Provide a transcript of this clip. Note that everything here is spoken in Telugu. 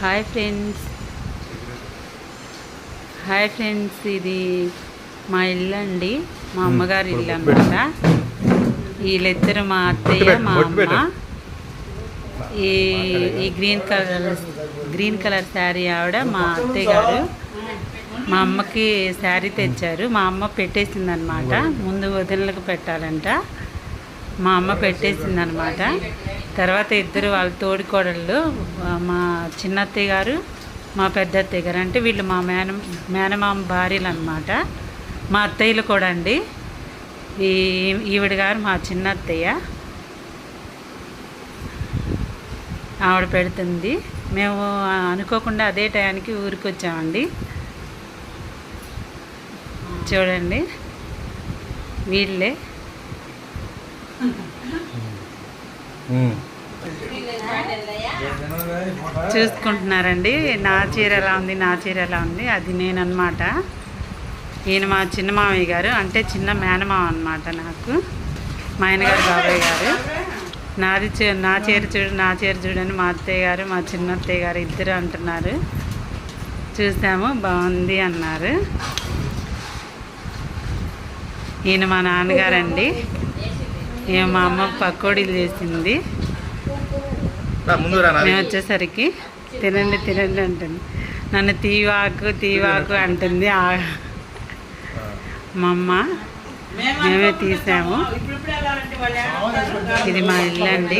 హాయ్ ఫ్రెండ్స్ ఇది మా ఇల్లు అండి, మా అమ్మగారి ఇల్లు అన్నమాట. వీళ్ళిద్దరు మా అత్తయ్య మా అమ్మ. ఈ గ్రీన్ కలర్ శారీ ఆవిడ మా అత్తయ్య గారు. మా అమ్మకి శారీ తెచ్చారు. మా అమ్మ పెట్టేసిందనమాట, ముందు వదినలకు పెట్టాలంట. మా అమ్మ పెట్టేసిందనమాట. తర్వాత ఇద్దరు వాళ్ళ తోడికోడళ్ళు, మా చిన్న అత్తయ్య గారు మా పెద్ద అత్తయ్య గారు, అంటే వీళ్ళు మా మేనమామ భార్యలు అనమాట. మా అత్తయ్యలు కూడా అండి. ఈవిడ గారు మా చిన్న అత్తయ్య, ఆవిడ పెడుతుంది. మేము అనుకోకుండా అదే టయానికి ఊరికి వచ్చామండి. చూడండి వీళ్ళే. చూసుకుంటున్నారండి నా చీర ఎలా ఉంది. అది నేనన్నమాట. ఈయన మా చిన్న మామయ్య గారు, అంటే చిన్న మేనమామ అనమాట నాకు, మా ఆయనగారు బాబాయ్ గారు. నా చీర చూడని మా అత్తయ్య గారు మా చిన్న అత్తయ్య గారు ఇద్దరు అంటున్నారు. చూసాము, బాగుంది అన్నారు. ఈయన మా నాన్నగారండి. మా అమ్మ పకోడీలు చేసింది. మేము వచ్చేసరికి తినండి అంటుంది. నన్ను తీవాకు అంటుంది మా అమ్మ. మేమే తీసాము. ఇది మా ఇల్లు అండి.